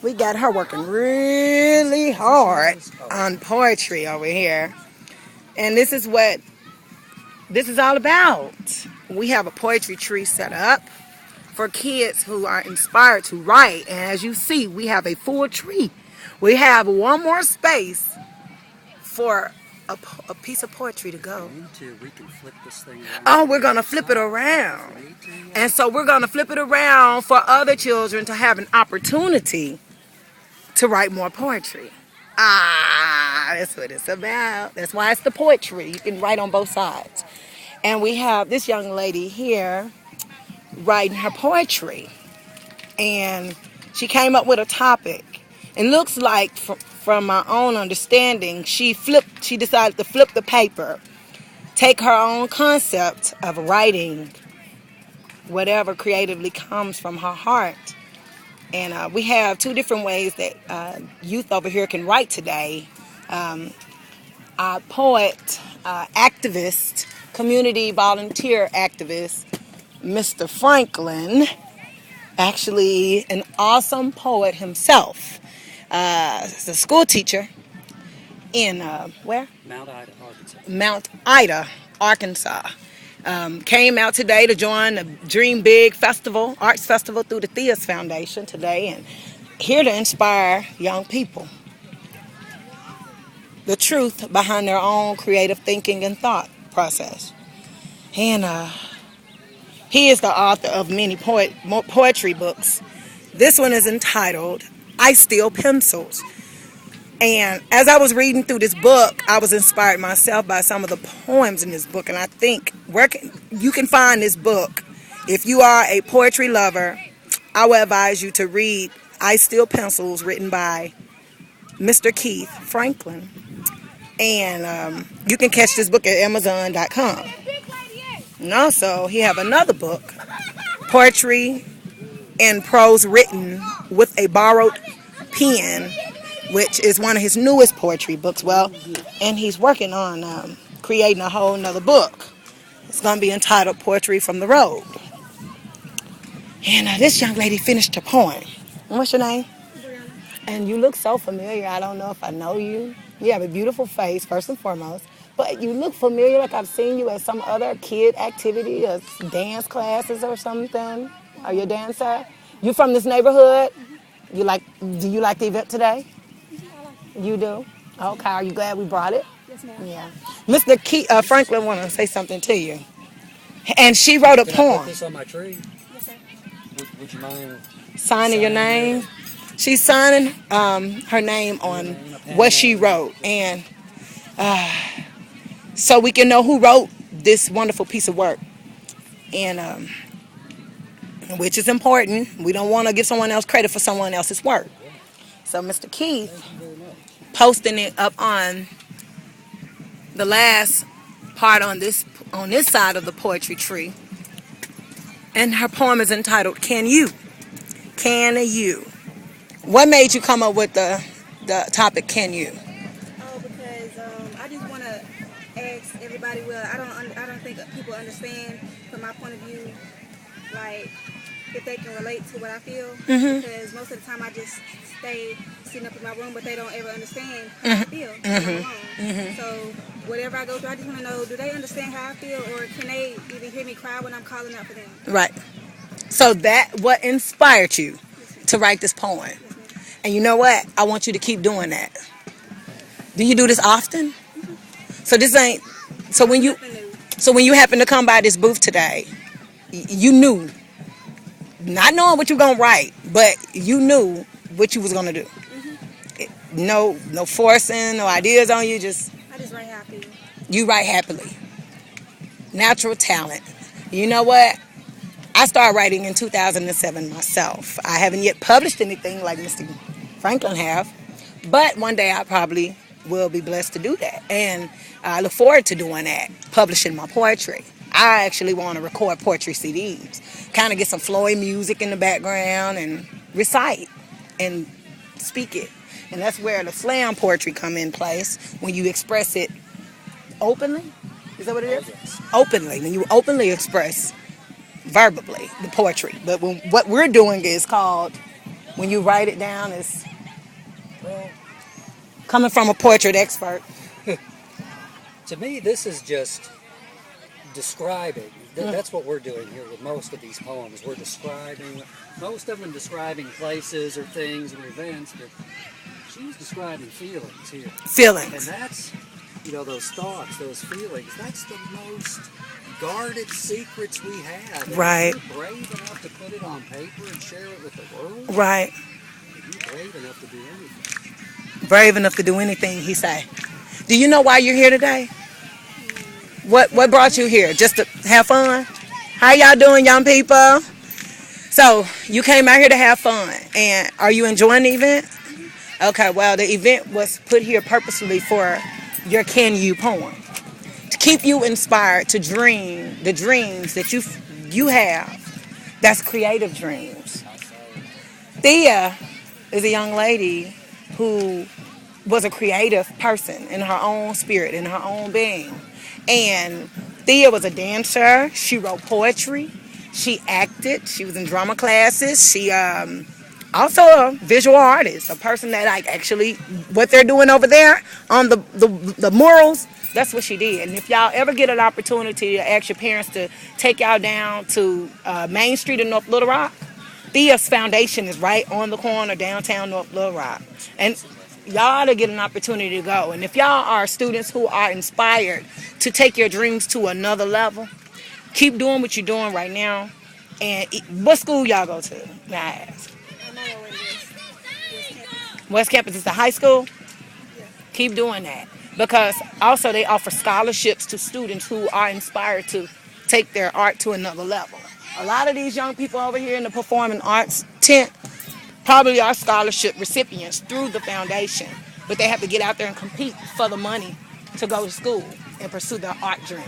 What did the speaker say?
We got her working really hard on poetry over here. And this is what this is all about. We have a poetry tree set up for kids who are inspired to write. And as you see, we have a full tree. We have one more space for a piece of poetry to go. We can flip this thing around. Oh, we're going to flip it around. And so we're going to flip it around for other children to have an opportunity to write more poetry. Ah, that's what it's about. That's why it's the poetry. You can write on both sides. And we have this young lady here writing her poetry. And she came up with a topic. It looks like, from my own understanding, she decided to flip the paper, take her own concept of writing whatever creatively comes from her heart. And we have two different ways that youth over here can write today. Our poet, activist, community volunteer activist, Mr. Franklin, actually an awesome poet himself. He's a school teacher in where? Mount Ida, Arkansas. Mount Ida, Arkansas. Came out today to join the Dream Big Festival, Arts Festival through the Theas Foundation today, and here to inspire young people. The truth behind their own creative thinking and thought process. And he is the author of many poetry books. This one is entitled I Steal Pencils. And as I was reading through this book, I was inspired myself by some of the poems in this book. And I think you can find this book. If you are a poetry lover, I would advise you to read I Steal Pencils, written by Mr. Keith Franklin. And you can catch this book at Amazon.com. And also, he have another book, Poetry and Prose Written with a Borrowed Pen, which is one of his newest poetry books. And he's working on creating a whole nother book. It's going to be entitled Poetry from the Road. And this young lady finished her poem. What's your name? And you look so familiar. I don't know if I know you. You have a beautiful face, first and foremost. But you look familiar, like I've seen you at some other kid activity or dance classes or something. Are you a dancer? You from this neighborhood? Do you like the event today? You do? Okay. Are you glad we brought it? Yes, ma'am. Yeah. Mr. Franklin want to say something to you. And she wrote a Can poem. I put this on my tree? Yes, sir. Would you mind Signing your name? She's signing her name on what she wrote. And so we can know who wrote this wonderful piece of work. And which is important. We don't want to give someone else credit for someone else's work. So Mr. Keith posting it up on the last part on this side of the poetry tree. And her poem is entitled Can You? Can You? What made you come up with the topic Can You? Oh, because I just want to ask everybody. Well, I don't think people understand from my point of view, like if they can relate to what I feel. Mm-hmm. Because most of the time I just stay sitting up in my room, but they don't ever understand how I feel. Mm-hmm. So whatever I go through, I just want to know: do they understand how I feel, or can they even hear me cry when I'm calling out for them? Right. So what inspired you to write this poem? And you know what? I want you to keep doing that. Do you do this often? So this ain't. So when you happen to come by this booth today, you knew, not knowing what you were gonna write, but you knew what you was gonna do. Mm-hmm. No forcing, no ideas on you. I just write happy. You write happily. Natural talent. You know what? I started writing in 2007 myself. I haven't yet published anything like Mr. Franklin have, but one day I probably will be blessed to do that. And I look forward to doing that, publishing my poetry. I actually want to record poetry CDs, kind of get some flowing music in the background and recite and speak it. And that's where the slam poetry come in place, when you express it openly. Is that what it is? Yes. Openly, when you openly express verbally the poetry. But what we're doing is called When you write it down, it's Well, coming from a portrait expert. to me, this is just describing. Mm. That's what we're doing here with most of these poems. We're describing, most of them describing places or things or events, but she's describing feelings here. And Feelings. that's, those thoughts, those feelings, that's the most guarded secrets we have. And Right. if you're brave enough to put it on paper and share it with the world, Right. you're brave enough to do anything. Brave enough to do anything, he say. Do you know why you're here today? What brought you here? Just to have fun? How y'all doing, young people? So you came out here to have fun, and are you enjoying the event? Okay, well the event was put here purposefully for your Can You poem to keep you inspired to dream the dreams that you have. That's creative dreams. Thea is a young lady who was a creative person in her own spirit, in her own being. And Thea was a dancer. She wrote poetry. She acted. She was in drama classes. She also a visual artist, a person that like actually what they're doing over there on the murals. That's what she did. And if y'all ever get an opportunity to ask your parents to take y'all down to Main Street in North Little Rock, Thea's foundation is right on the corner downtown North Little Rock. And y'all to get an opportunity to go. And if y'all are students who are inspired to take your dreams to another level, keep doing what you're doing right now. And what school y'all go to? May I ask? I'm all over this. West Campus is the high school. Yeah. Keep doing that. Because also they offer scholarships to students who are inspired to take their art to another level. A lot of these young people over here in the performing arts tent probably are scholarship recipients through the foundation, but they have to get out there and compete for the money to go to school and pursue their art dreams.